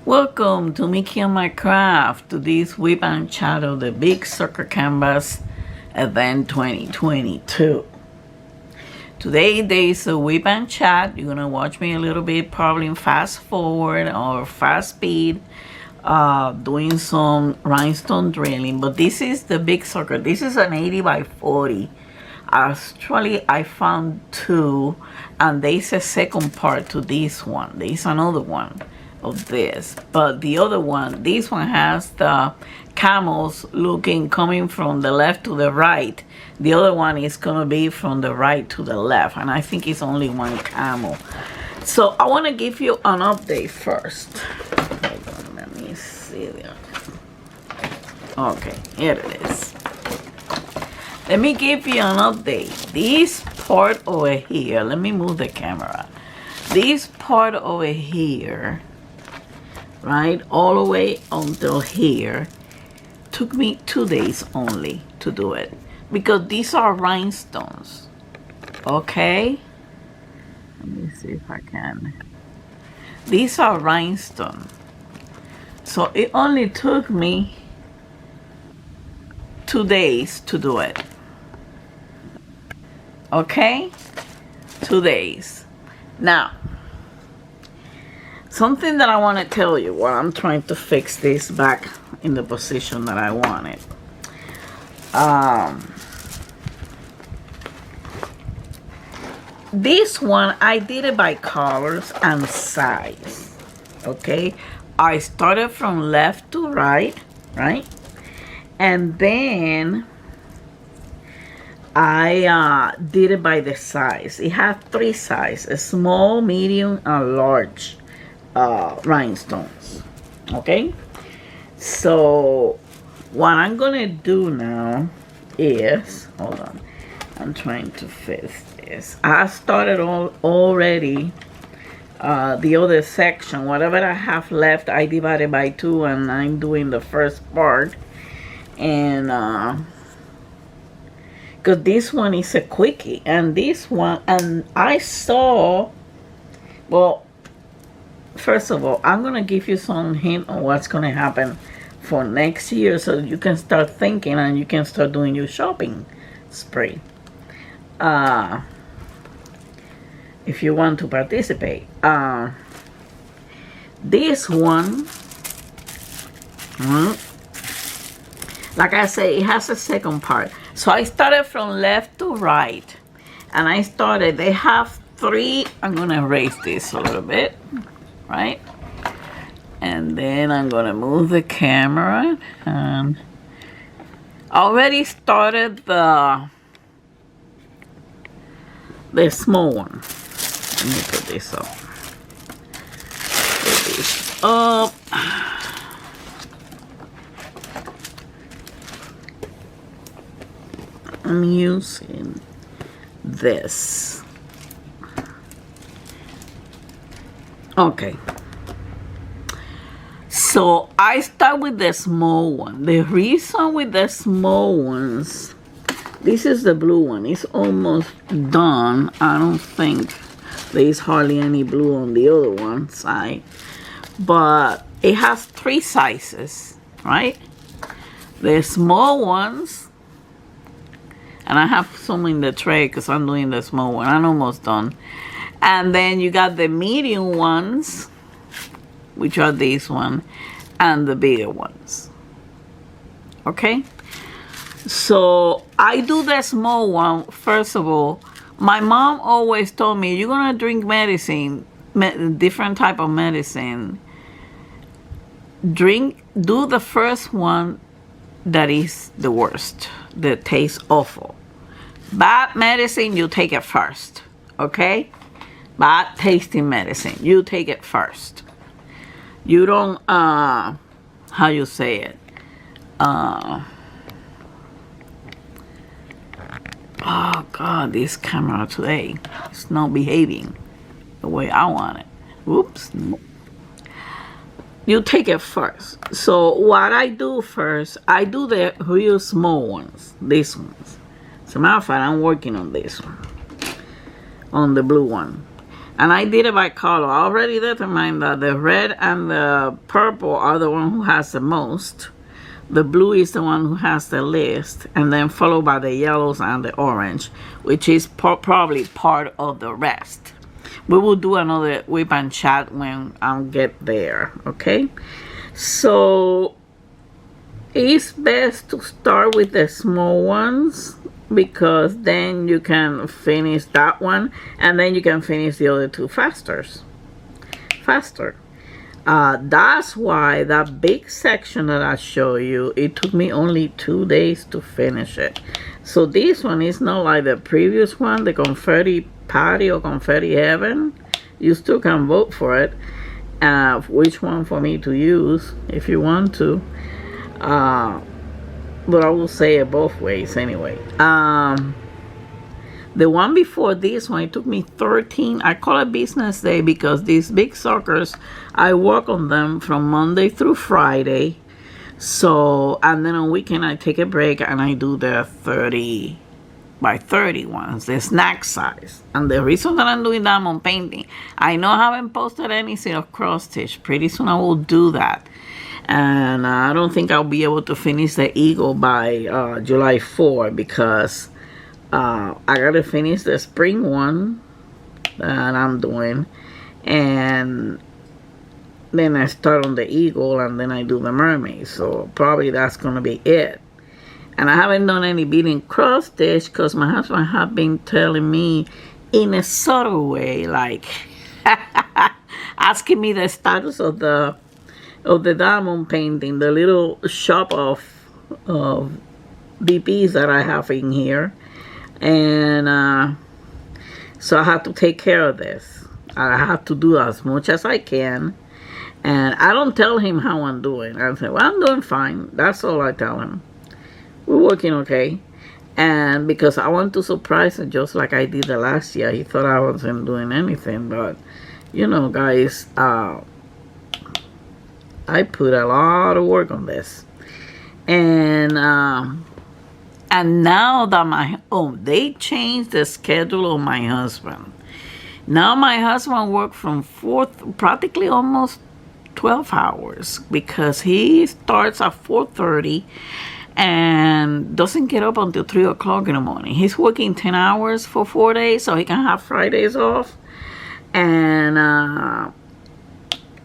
Welcome to Mickey and my craft, to this Wip Chat of the Big Circle Canvas Event 2022. Today there is a Wip Chat. You're gonna watch me a little bit, probably in fast forward or fast speed, doing some rhinestone drilling. But this is the big circle. This is an 80 by 40. Actually, I found two, and there's a second part to this one. There's another one of this, but the other one, this one has the camels looking coming from the left to the right. The other one is gonna be from the right to the left, and I think it's only one camel. So I want to give you an update first. Hold on, let me see there. Okay, here it is. Let me give you an update. This part over here, let me move the camera. This part over here, right, all the way until here, took me 2 days only to do it, because these are rhinestones. Okay, let me see if I can. These are rhinestones, so it only took me 2 days to do it. Okay, 2 days. Now, something that I want to tell you while I'm trying to fix this back in the position that I want it. This one, I did it by colors and size. Okay, I started from left to right, and then I did it by the size. It had 3 sizes: a small, medium, and large rhinestones. Okay, so what I'm gonna do now is, hold on, I'm trying to fix this. I started already the other section. Whatever I have left, I divided by 2, and I'm doing the first part. And because this one is a quickie, and this one, and I saw, well, first of all, I'm gonna give you some hint on what's gonna happen for next year, so you can start thinking and you can start doing your shopping spree. If you want to participate, this one, like I say, it has a second part. So I started from left to right, and I started, they have 3, I'm gonna erase this a little bit, right? And then I'm gonna move the camera, and I already started the small one. Let me put this up. Put this up. I'm using this. Okay. So I start with the small one. The reason with the small ones, this is the blue one. It's almost done. I don't think there's hardly any blue on the other one side. But it has 3 sizes, right? The small ones, and I have some in the tray because I'm doing the small one. I'm almost done. And then you got the medium ones, which are these one, and the bigger ones. Okay? So I do the small one. First of all, my mom always told me, you're gonna drink medicine, different type of medicine. Do the first one that is the worst, that tastes awful. Bad medicine, you take it first, okay? Bad tasting medicine, you take it first. You don't, how you say it? Oh God, this camera today is not behaving the way I want it. Oops. You take it first. So what I do first, I do the real small ones, these ones. As a matter of fact, I'm working on this one, on the blue one. And I did it by color. I already determined that the red and the purple are the one who has the most. The blue is the one who has the least, and then followed by the yellows and the orange, which is probably part of the rest. We will do another whip and chat when I get there, okay? So it's best to start with the small ones, because then you can finish that one, and then you can finish the other two faster. That's why that big section that I show you, it took me only 2 days to finish it. So this one is not like the previous one, the confetti party or confetti heaven. You still can vote for it, which one for me to use if you want to. But I will say it both ways anyway. The one before this one, it took me 13. I call it business day because these big suckers, I work on them from Monday through Friday. So, and then on weekend I take a break and I do the 30 by 30 ones, the snack size. And the reason that I'm doing diamond painting, I know I haven't posted anything of cross stitch. Pretty soon I will do that. And I don't think I'll be able to finish the eagle by July 4 because I gotta finish the spring one that I'm doing, and then I start on the eagle, and then I do the mermaid. So probably that's gonna be it. And I haven't done any beading cross stitch because my husband have been telling me in a subtle way, like asking me the status of the diamond painting, the little shop of BPs that I have in here. And so I have to take care of this. I have to do as much as I can, and I don't tell him how I'm doing. I say, well, I'm doing fine. That's all I tell him. We're working okay. And because I want to surprise him just like I did the last year. He thought I wasn't doing anything, but you know, guys, I put a lot of work on this. And now that they changed the schedule of my husband. Now my husband works from practically almost 12 hours because he starts at 4:30 and doesn't get up until 3 o'clock in the morning. He's working 10 hours for 4 days so he can have Fridays off. And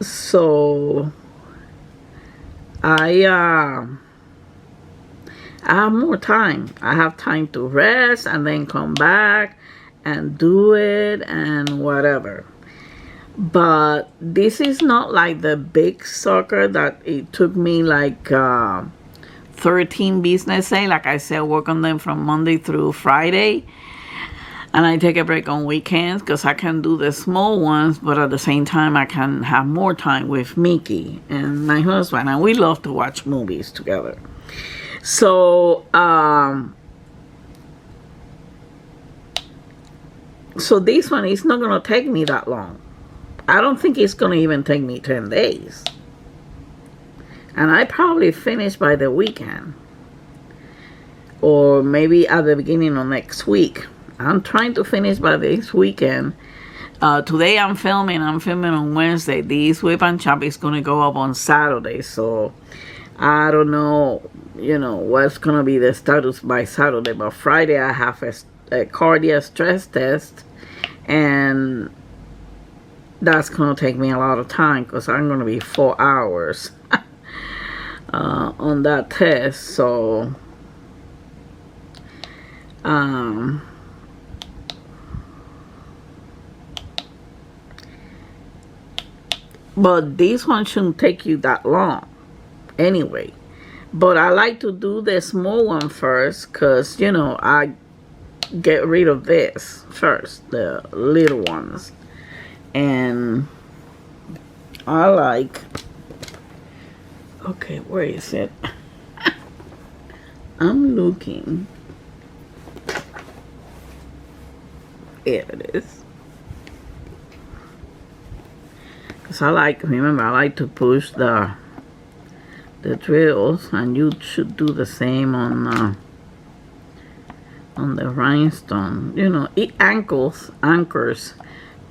so I have more time. I have time to rest and then come back and do it and whatever. But this is not like the big sucker that it took me like 13 business days. Like I said, I work on them from Monday through Friday. And I take a break on weekends because I can do the small ones, but at the same time I can have more time with Mickey and my husband. And we love to watch movies together. So, so this one is not going to take me that long. I don't think it's going to even take me 10 days. And I probably finish by the weekend. Or maybe at the beginning of next week. I'm trying to finish by this weekend. Today I'm filming on Wednesday. This whip and chop is going to go up on Saturday. So, I don't know, you know, what's going to be the status by Saturday. But Friday I have a cardiac stress test. And that's going to take me a lot of time because I'm going to be 4 hours on that test. So, but this one shouldn't take you that long anyway. But I like to do the small one first because, you know, I get rid of this first, the little ones. And I like, okay, where is it? I'm looking. Here it is. Because I like, remember, I like to push the drills, and you should do the same on the rhinestone. You know, it anchors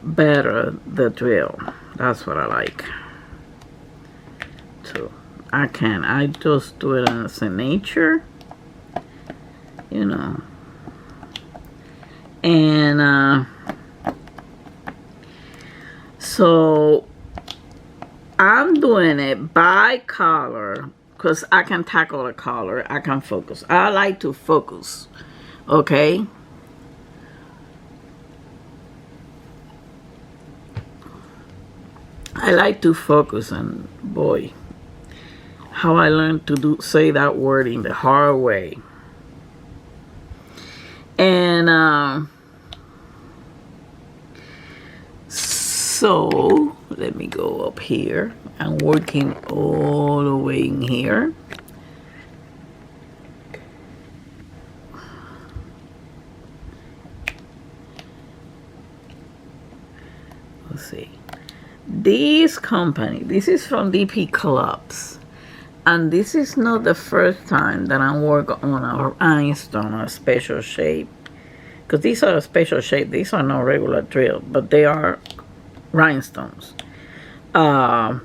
better the drill. That's what I like too. I just do it as a nature, you know. And so I'm doing it by color because I can tackle the color. I can focus. I like to focus. Okay. I like to focus, and boy, how I learned to say that word in the hard way. And so let me go up here. I'm working all the way in here. Let's see. This company, this is from DP Clubs, and this is not the first time that I'm working on a rhinestone, a special shape, because these are a special shape. These are not regular drill, but they are rhinestones. I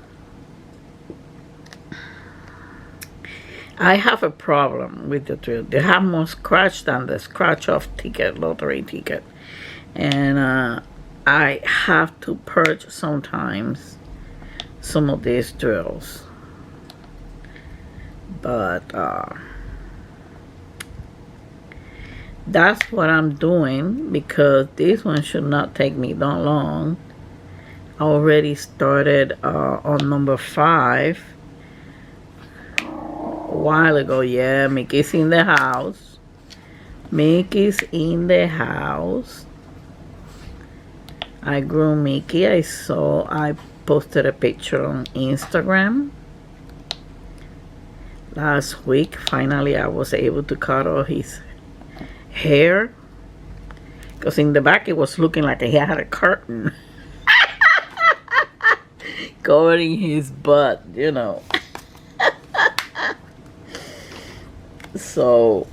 have a problem with the drill. They have more scratch than the scratch off ticket, lottery ticket, and I have to purge sometimes some of these drills, but that's what I'm doing, because this one should not take me that long. I already started on number 5 a while ago. Yeah, Mickey's in the house. Mickey's in the house. I grew Mickey. I posted a picture on Instagram last week. Finally, I was able to cut off his hair, because in the back it was looking like he had a curtain covering his butt, you know. So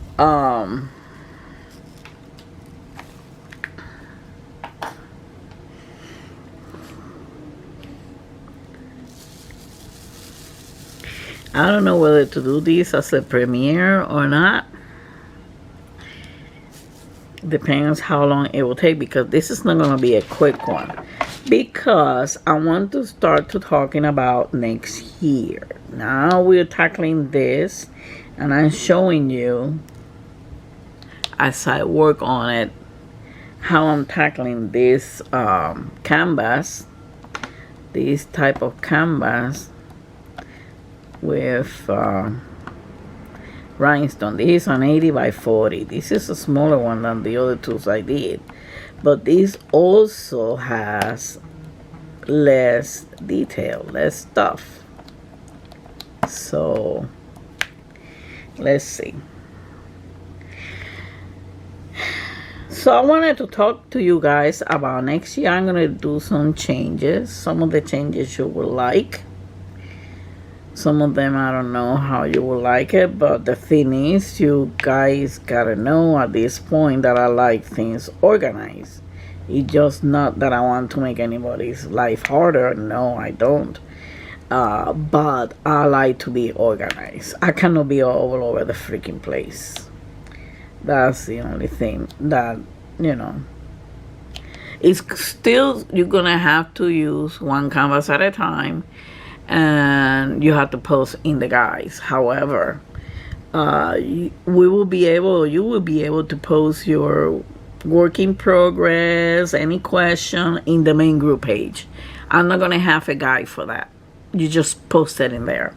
I don't know whether to do this as a premiere or not. Depends how long it will take, because this is not going to be a quick one, because I want to start to talking about next year. Now we're tackling this, and I'm showing you as I work on it how I'm tackling this canvas, this type of canvas with rhinestone. This is an 80 by 40. This is a smaller one than the other tools I did, but this also has less detail, less stuff. So let's see. So I wanted to talk to you guys about next year. I'm gonna do some changes. Some of the changes you will like. Some of them, I don't know how you will like it, but the thing is, you guys gotta know at this point that I like things organized. It's just not that I want to make anybody's life harder. No, I don't. But I like to be organized. I cannot be all over the freaking place. That's the only thing that, you know. It's still, you're gonna have to use one canvas at a time, and you have to post in the guides. However, you will be able to post your work in progress, any question, in the main group page. I'm not gonna have a guide for that. You just post it in there.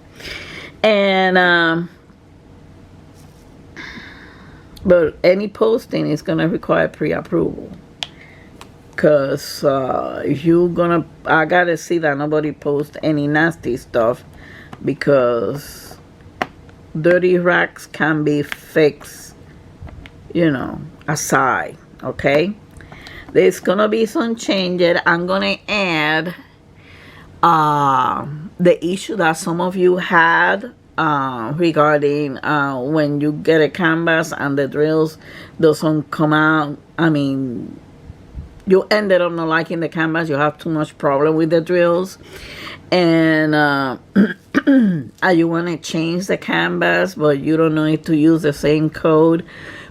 And but any posting is gonna require pre-approval, because you're gonna, I gotta see that nobody posts any nasty stuff, because dirty racks can be fixed, you know, aside. Okay, there's gonna be some changes. I'm gonna add the issue that some of you had regarding when you get a canvas and the drills doesn't come out, I mean, you ended up not liking the canvas, you have too much problem with the drills, and you want to change the canvas, but you don't know if to use the same code,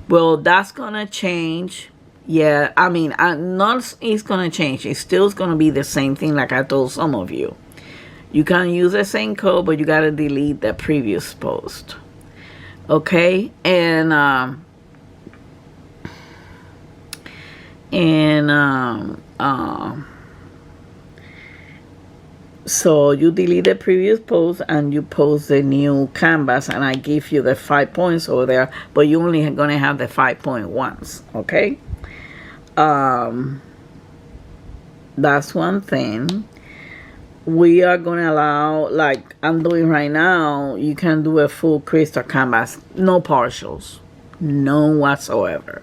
well, that's gonna change. Yeah, I mean, not it's gonna change. It's still gonna be the same thing like I told some of you. You can use the same code, but you gotta delete the previous post. Okay, and so you delete the previous post and you post the new canvas, and I give you the 5 points over there, but you only gonna have the 5 point ones. Okay, that's one thing. We are gonna allow, like I'm doing right now, you can do a full crystal canvas, no partials, none whatsoever.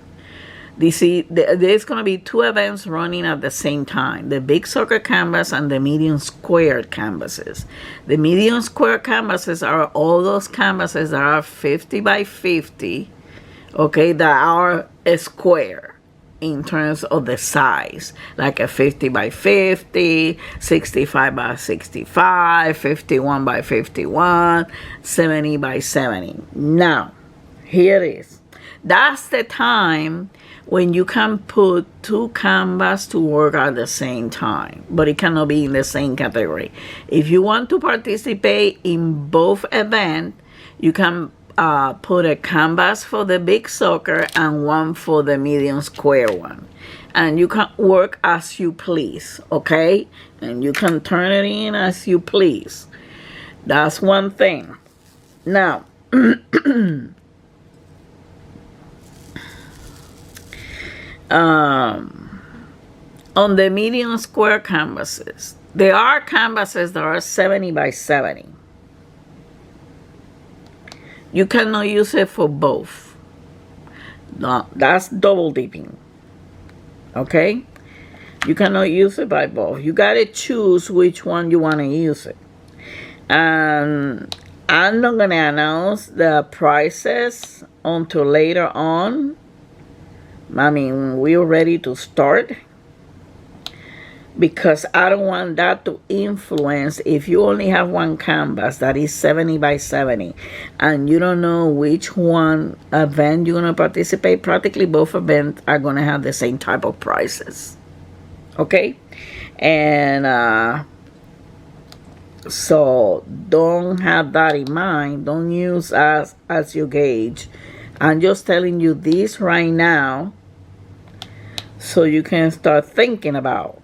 There's going to be 2 events running at the same time, the big circle canvas and the medium square canvases. The medium square canvases are all those canvases that are 50 by 50, okay, that are a square in terms of the size, like a 50 by 50, 65 by 65, 51 by 51, 70 by 70. Now, here it is. That's the time when you can put 2 canvas to work at the same time, but it cannot be in the same category. If you want to participate in both events, you can put a canvas for the big circle and one for the medium square one, and you can work as you please. Okay, and you can turn it in as you please. That's one thing. Now on the medium square canvases, there are canvases that are 70 by 70. You cannot use it for both. No, that's double dipping. Okay, you cannot use it by both. You gotta choose which one you want to use it. And I'm not gonna announce the prices until later on. I mean, we're ready to start, because I don't want that to influence. If you only have one canvas that is 70 by 70 and you don't know which one event you're going to participate, practically both events are going to have the same type of prices. Okay, and so don't have that in mind. Don't use us as your gauge. I'm just telling you this right now so you can start thinking about.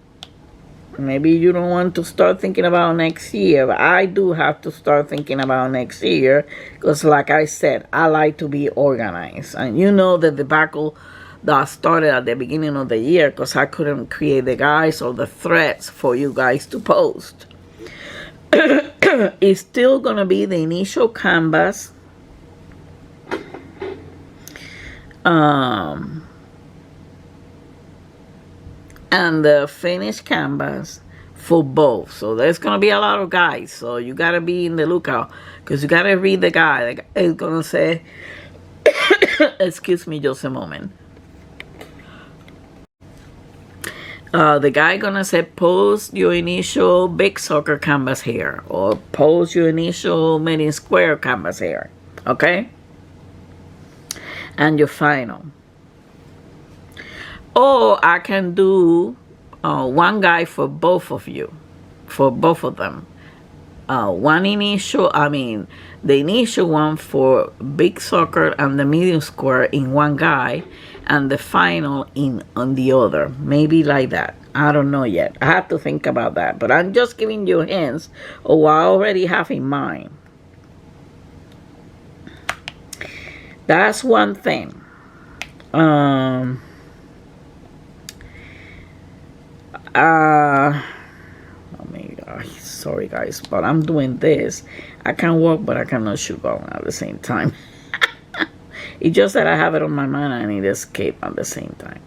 Maybe you don't want to start thinking about next year, but I do have to start thinking about next year, because like I said, I like to be organized. And you know the debacle that started at the beginning of the year because I couldn't create the guides or the threads for you guys to post. It's still going to be the initial canvas. And the finished canvas for both. So there's going to be a lot of guides. So you got to be in the lookout, because you got to read the guide. It's going to say, excuse me just a moment. The guy gonna say post your initial big circle canvas here, or post your initial mini square canvas here. Okay, and your final. Or I can do one guide for both of you, for both of them. One initial, the initial one for big circle and the medium square in one guide, and the final on the other. Maybe like that. I don't know yet. I have to think about that. But I'm just giving you hints of what I already have in mind. That's one thing. Oh my God, sorry guys, but I'm doing this. I can walk, but I cannot shoot on at the same time. It's just that I have it on my mind and I need to escape at the same time.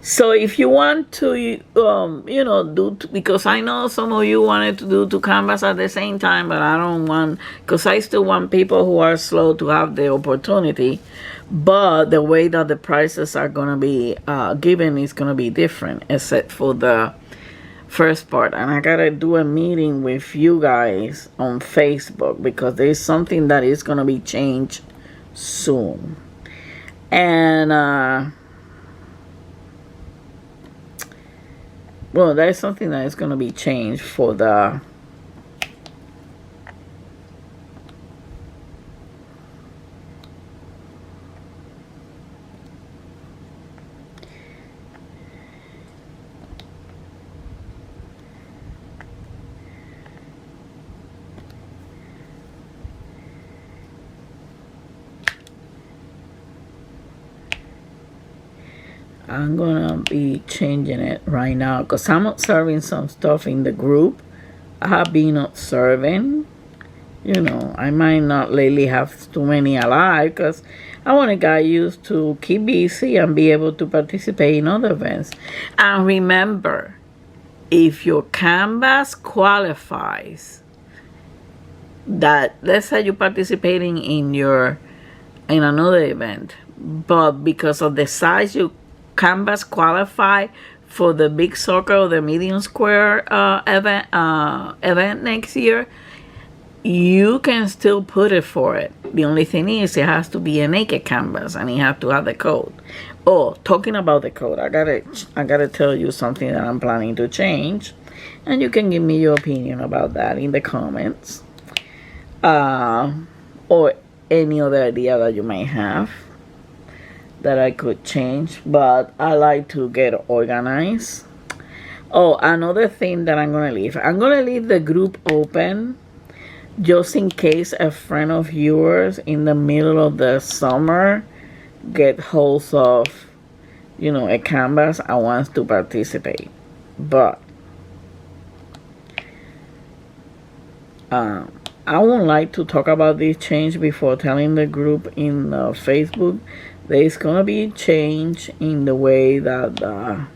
So if you want to, you know, because I know some of you wanted to do 2 canvas at the same time, but I don't want, because I still want people who are slow to have the opportunity. But the way that the prices are going to be given is going to be different, except for the first part. And I got to do a meeting with you guys on Facebook, because there's something that is going to be changed soon. And, well, there's something that is going to be changed for the I'm gonna be changing it right now, because I'm observing some stuff in the group. I have been observing, you know, I might not lately have too many alive, because I want to get used to keep busy and be able to participate in other events. And remember, if your canvas qualifies, that let's say you're participating in another event, but because of the size you canvas qualify for the big circle or the medium square event next year, you can still put it for it. The only thing is it has to be a naked canvas, and you have to have the code. Oh, talking about the code, I gotta tell you something that I'm planning to change, and you can give me your opinion about that in the comments, or any other idea that you may have that I could change. But I like to get organized. Oh, another thing that I'm gonna leave the group open, just in case a friend of yours in the middle of the summer get hold of, you know, a canvas and wants to participate. But I would like to talk about this change before telling the group in Facebook. There's gonna be change in the way that the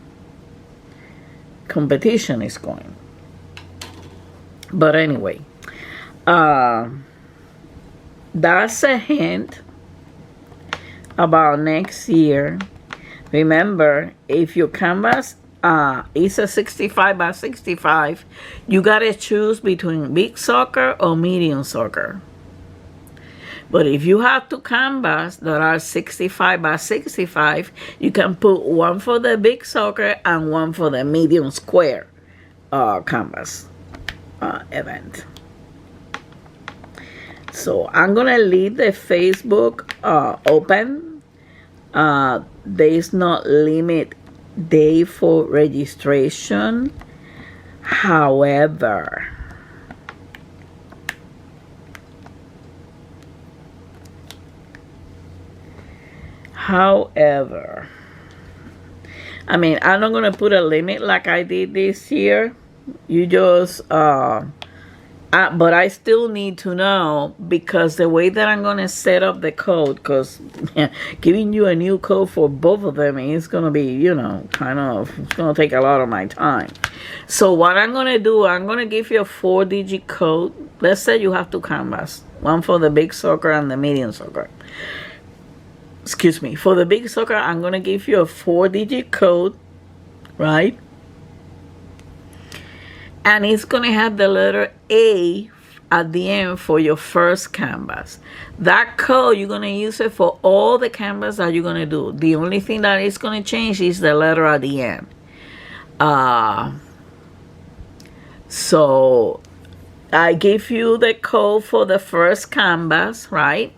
competition is going. But anyway, that's a hint about next year. Remember, if your canvas is a 65 by 65, you gotta choose between big circle or medium circle. But if you have 2 canvas that are 65 by 65, you can put one for the big circle and one for the medium square canvas event. So I'm gonna leave the Facebook open. There is no limit day for registration. However, I mean, I'm not gonna put a limit like I did this year. You just but I still need to know, because the way that I'm gonna set up the code, because giving you a new code for both of them is gonna be, you know, it's gonna take a lot of my time. So what I'm gonna do, I'm gonna give you a 4-digit code. Let's say you have 2 canvas, one for the big circle and the medium circle. Excuse me, for the big circle, I'm gonna give you a 4-digit code, right? And it's gonna have the letter A at the end for your first canvas. That code, you're gonna use it for all the canvas that you're gonna do. The only thing that is gonna change is the letter at the end. So I give you the code for the first canvas, right?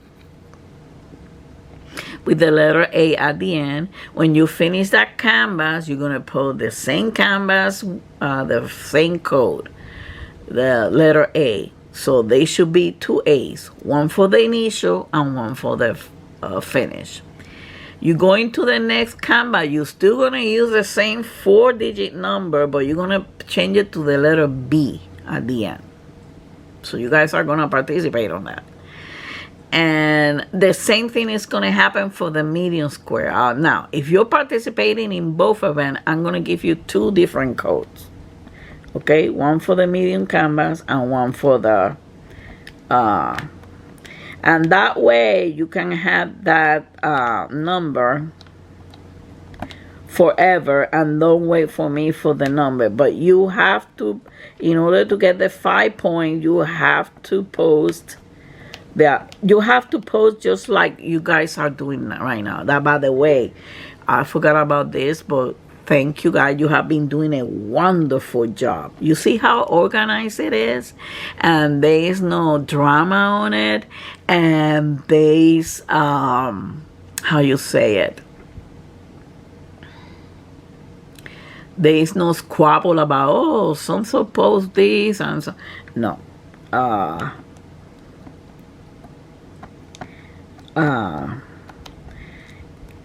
With the letter A at the end. When you finish that canvas, you're gonna put the same canvas, the same code, the letter A. So they should be 2 A's, one for the initial and one for the finish. You go into the next canvas, you're still gonna use the same 4-digit number, but you're gonna change it to the letter B at the end. So you guys are gonna participate on that. And the same thing is going to happen for the medium square. Now, if you're participating in both of them, I'm going to give you 2 different codes. Okay, one for the medium canvas and one for the and that way you can have that number forever and don't wait for me for the number. But you have to, in order to get the 5 points, you have to post that. You have to post just like you guys are doing right now. That, by the way, I forgot about this, but thank you guys. You have been doing a wonderful job. You see how organized it is? And there is no drama on it. And there's, how you say it? There is no squabble about, oh, so post this and so. No.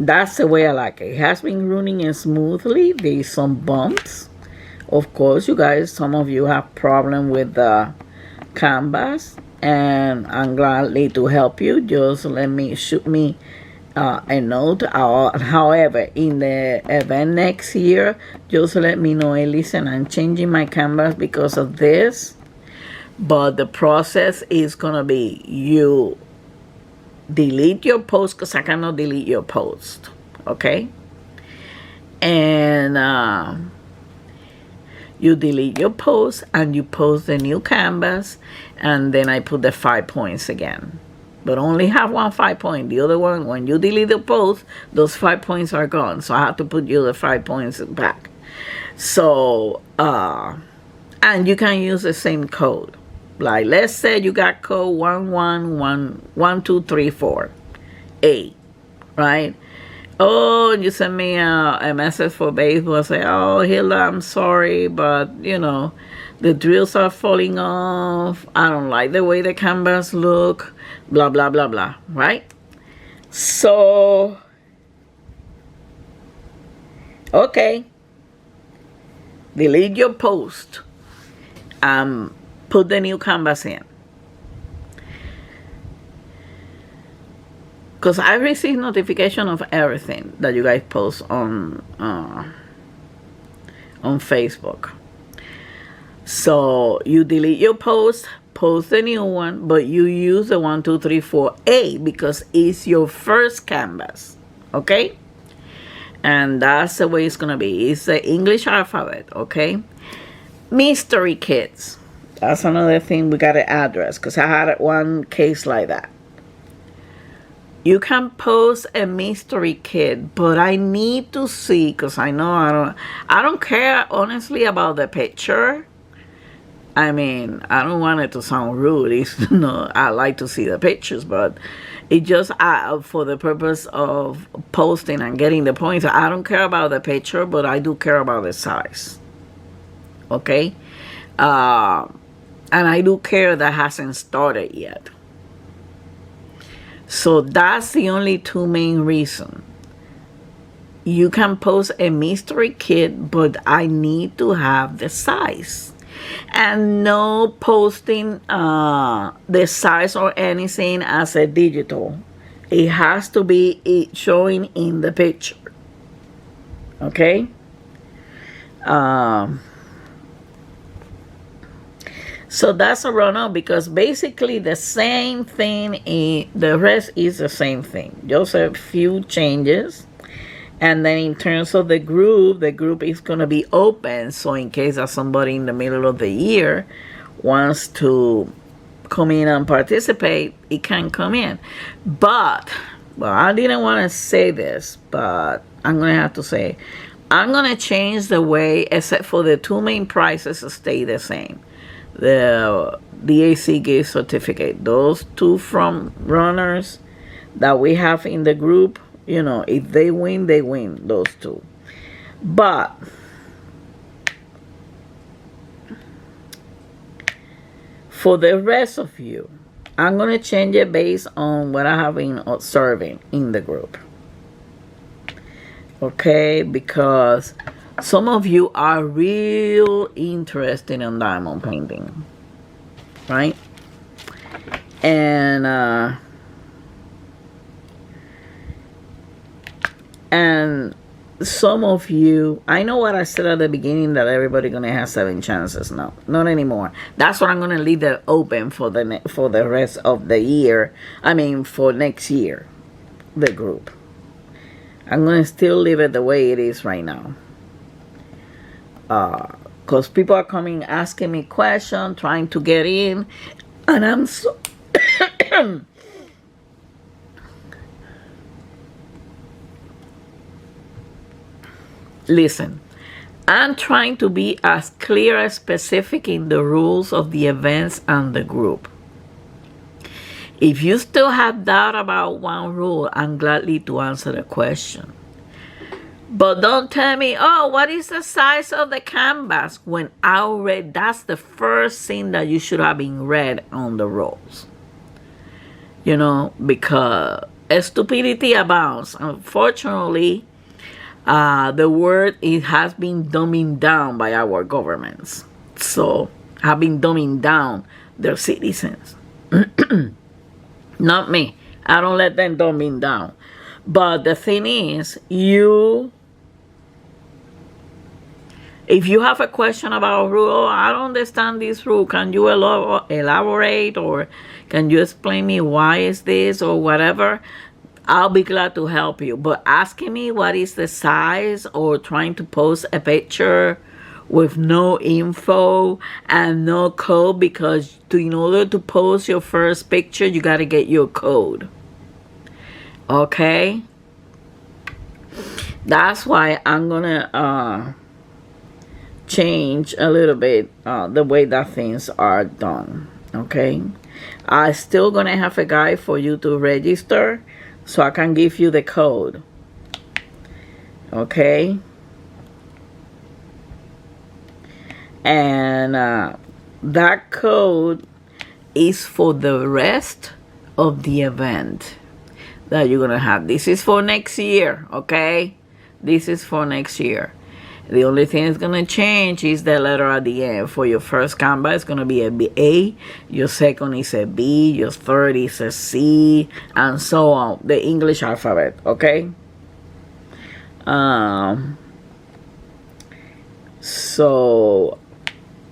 That's the way I like it. It has been running smoothly. There's some bumps. Of course, you guys, some of you have problem with the canvas, and I'm gladly to help you. Just shoot me a note. However, in the event next year, just let me know, hey, listen, I'm changing my canvas because of this. But the process is gonna be you delete your post, because I cannot delete your post, okay? And you delete your post and you post the new canvas, and then I put the 5 points again. But only have one 5 point. The other one, when you delete the post, those 5 points are gone. So I have to put you the 5 points back. So, and you can use the same code. Like, let's say you got code 111234A, right? Oh, you send me a message for baseball. Say, oh, Hilda, I'm sorry, but, you know, the drills are falling off. I don't like the way the canvas look. Blah, blah, blah, blah, right? So, okay. Delete your post. Put the new canvas in. Because I receive notification of everything that you guys post on Facebook. So you delete your post, post the new one, but you use the 1234A because it's your first canvas. Okay? And that's the way it's gonna be. It's the English alphabet, okay? Mystery kids. That's another thing we gotta address, because I had one case like that. You can post a mystery kid, but I need to see, because I know I don't care honestly about the picture. I mean, I don't want it to sound rude. It's, you know, I like to see the pictures, but it just for the purpose of posting and getting the points. I don't care about the picture, but I do care about the size. Okay, and I do care that hasn't started yet. So that's the only 2 main reasons. You can post a mystery kit, but I need to have the size. And no posting the size or anything as a digital. It has to be showing in the picture. Okay? So that's a run-up, because basically the same thing, the rest is the same thing. Just a few changes. And then in terms of the group is going to be open. So in case that somebody in the middle of the year wants to come in and participate, it can come in. But, well, I didn't want to say this, but I'm going to have to say, I'm going to change the way, except for the 2 main prizes to stay the same. The DAC gift certificate, those 2 from runners that we have in the group, you know, if they win, those 2. But for the rest of you, I'm going to change it based on what I have been observing in the group. Okay, because some of you are real interested in diamond painting, right? And And some of you, I know what I said at the beginning, that everybody gonna have 7 chances. No, not anymore. That's what I'm gonna leave it open for the rest of the year. I mean, for next year, the group. I'm gonna still leave it the way it is right now. Because people are coming asking me questions, trying to get in, and I'm so listen, I'm trying to be as clear as specific in the rules of the events and the group. If you still have doubt about one rule, I'm gladly to answer the question. But don't tell me, oh, what is the size of the canvas? When I already, that's the first thing that you should have been read on the rules. You know, because stupidity abounds. Unfortunately, the word, it has been dumbing down by our governments. So, have been dumbing down their citizens. Not me. I don't let them dumb me down. But the thing is, if you have a question about rule, oh, I don't understand this rule, can you elaborate, or can you explain me why is this or whatever? I'll be glad to help you. But asking me what is the size, or trying to post a picture with no info and no code, because in order to post your first picture, you got to get your code. Okay? That's why I'm going to change a little bit the way that things are done. Okay? I'm still going to have a guide for you to register, so I can give you the code. Okay? And that code is for the rest of the event that you're gonna have. This is for next year, okay? This is for next year. The only thing that's gonna change is the letter at the end. For your first canvas, it's gonna be a A. Your second is a B. Your third is a C, and so on. The English alphabet, okay? So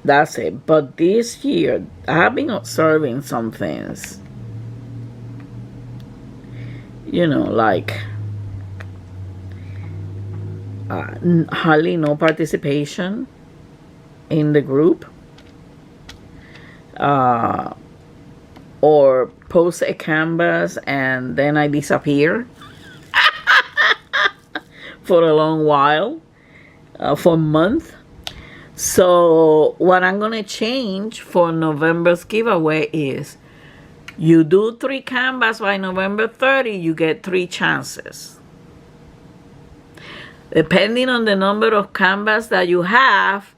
that's it. But this year, I have been observing some things. You know, like hardly no participation in the group, or post a canvas and then I disappear for a long while, for a month. So what I'm gonna change for November's giveaway is, you do 3 canvas by November 30, you get 3 chances. Depending on the number of canvas that you have,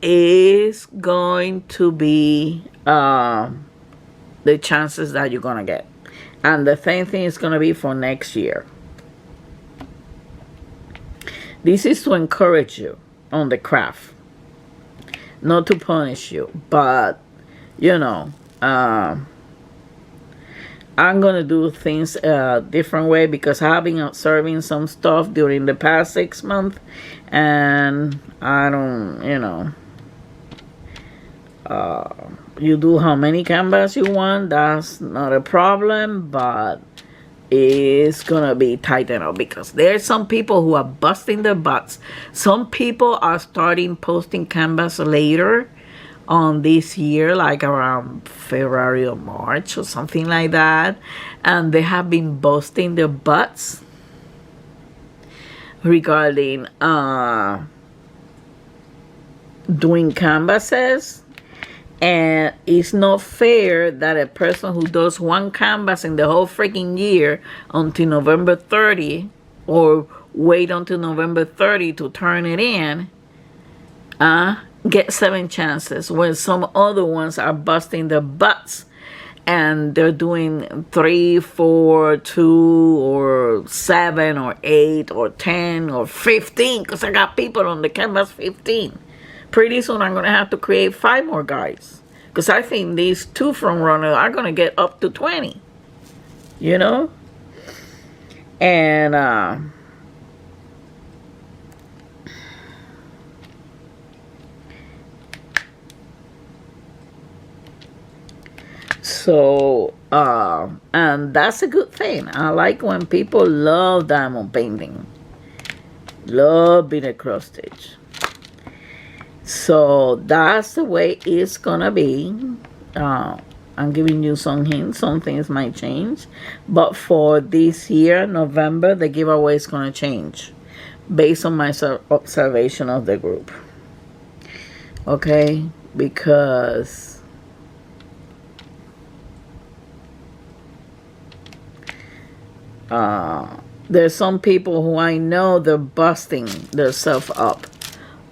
is going to be the chances that you're gonna get. And the same thing is gonna be for next year. This is to encourage you on the craft, not to punish you, but you know, I'm gonna do things a different way, because I've been observing some stuff during the past 6 months, and I don't, you know, you do how many canvas you want, that's not a problem, but it's gonna be tightened up, because there's some people who are busting their butts. Some people are starting posting canvas later on this year, like around February or March or something like that, and they have been busting their butts regarding doing canvases. And it's not fair that a person who does 1 canvas in the whole freaking year until November 30, or wait until November 30 to turn it in, get 7 chances, when some other ones are busting their butts and they're doing 3, 4, 2, or 7, or 8, or 10, or 15, because I got people on the canvas 15. Pretty soon I'm going to have to create 5 more guys, because I think these 2 front runners are going to get up to 20, you know? And So and that's a good thing. I like when people love diamond painting, love beaded cross stitch. So that's the way it's gonna be. I'm giving you some hints. Some things might change, but for this year, November, the giveaway is gonna change based on my observation of the group. Okay, because there's some people who I know they're busting themselves up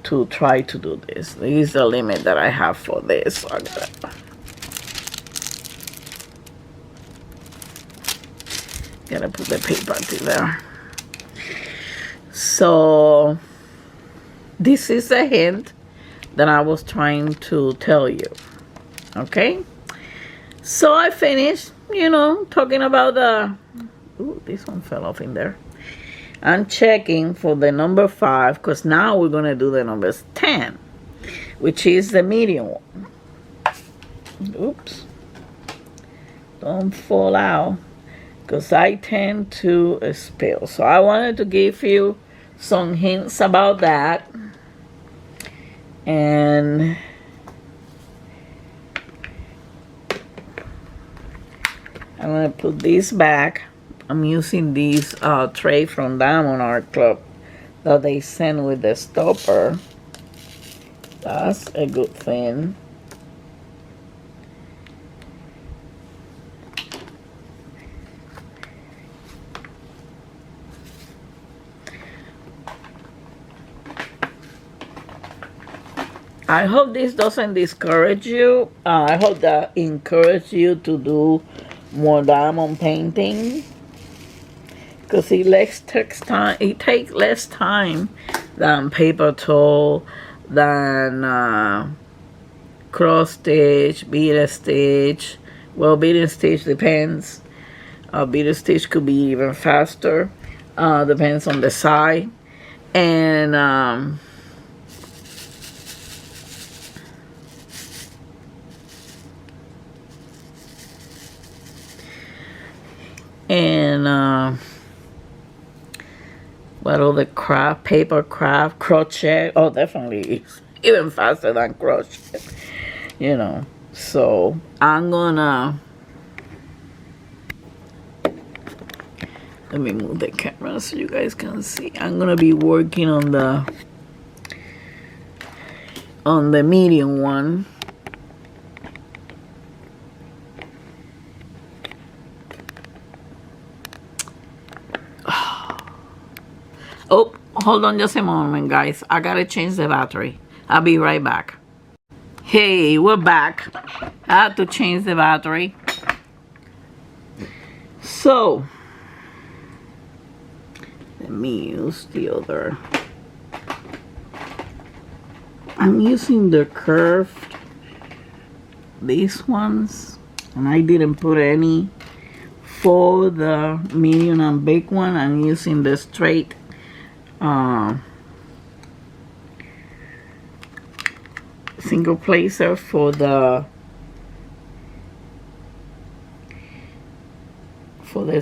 to try to do this. This is the limit that I have for this. So gotta put the paper to there. So this is a hint that I was trying to tell you. Okay, so I finished, you know, talking about the, ooh, this one fell off in there. I'm checking for the number 5, because now we're gonna do the number 10, which is the medium one. Oops, don't fall out, because I tend to spill. So I wanted to give you some hints about that. And I'm gonna put this back. I'm using these tray from Diamond Art Club that they send with the stopper. That's a good thing. I hope this doesn't discourage you. I hope that encourages you to do more diamond painting, because it takes time. It takes less time than paper tool, than cross stitch, beaded stitch. Well, beaded stitch depends. Beaded stitch could be even faster. Depends on the side. And what other craft, paper craft, crochet. Oh, definitely even faster than crochet, you know. So I'm gonna, let me move the camera so you guys can see. I'm gonna be working on the medium one. Oh, hold on just a moment, guys. I gotta change the battery. I'll be right back. Hey, we're back. I had to change the battery. So, let me use the other. I'm using the curved, these ones, and I didn't put any for the medium and big one. I'm using the straight single placer for the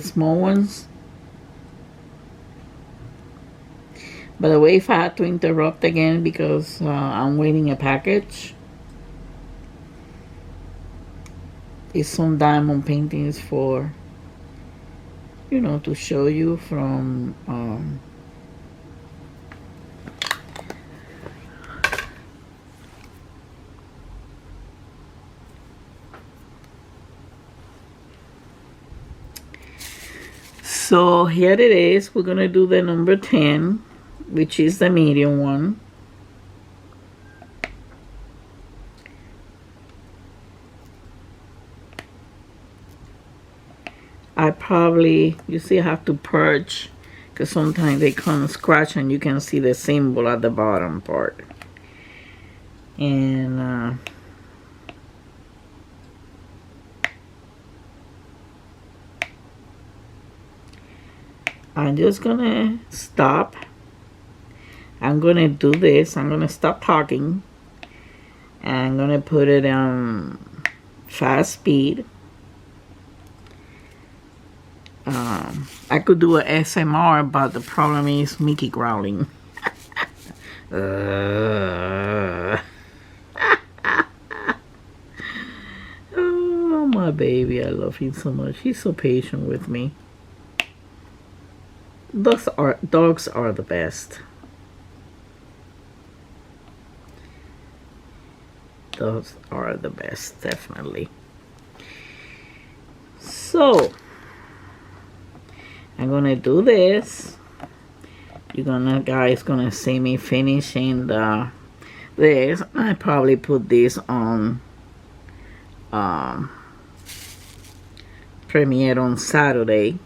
small ones. By the way, if I had to interrupt again because I'm waiting a package, it's some diamond paintings for, you know, to show you from so here it is. We're gonna do the number 10, which is the medium one. I probably, you see, I have to purge because sometimes they come scratch and you can see the symbol at the bottom part. And I'm just gonna stop. I'm gonna do this. I'm gonna stop talking. And I'm gonna put it on fast speed. I could do a SMR, but the problem is Mickey growling. Oh, my baby, I love him so much. He's so patient with me. Dogs are the best. Dogs are the best, definitely. So I'm gonna do this. You're guys gonna see me finishing this. I probably put this on premiere on Saturday.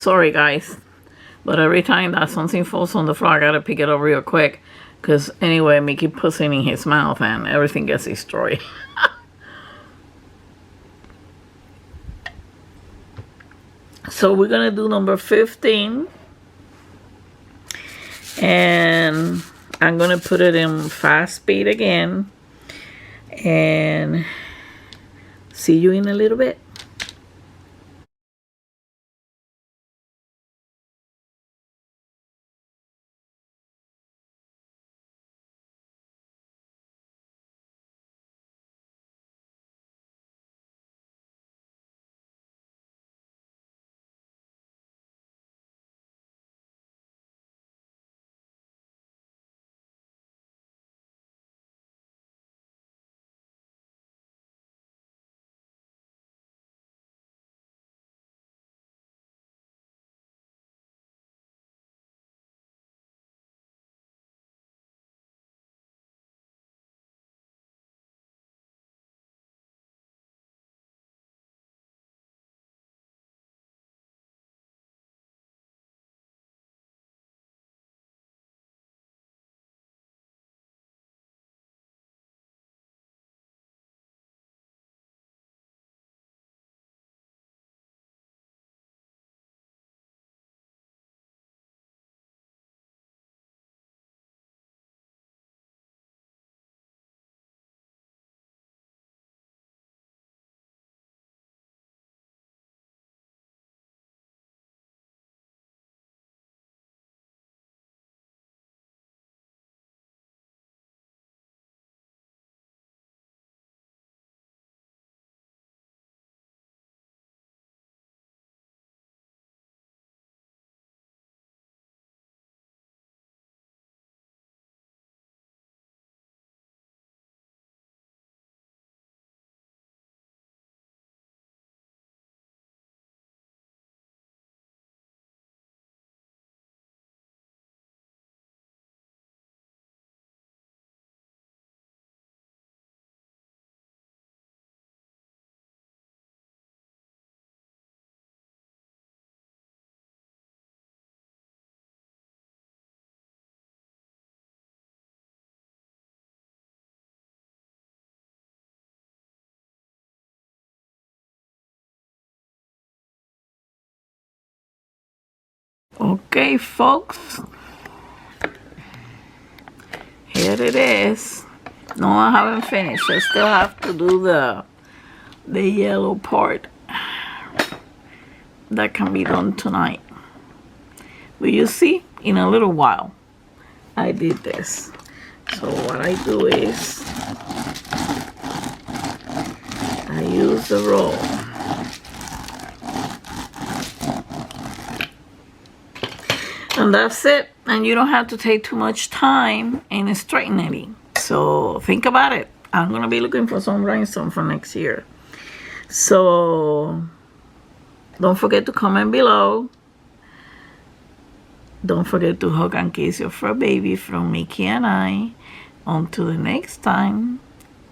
Sorry guys, but every time that something falls on the floor, I gotta pick it up real quick. Because anyway, Mickey puts it in his mouth and everything gets destroyed. So we're gonna do number 15. And I'm gonna put it in fast speed again. And see you in a little bit. Okay, folks. Here it is. No, I haven't finished. I still have to do the yellow part. That can be done tonight. Will you see? In a little while, I did this. So what I do is I use the roll. And that's it. And you don't have to take too much time in straightening it. So think about it. I'm going to be looking for some rhinestone for next year. So don't forget to comment below. Don't forget to hug and kiss your fur baby from Mickey and I. Until the next time,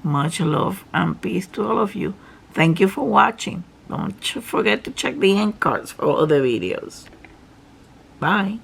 much love and peace to all of you. Thank you for watching. Don't forget to check the end cards for other videos. Bye.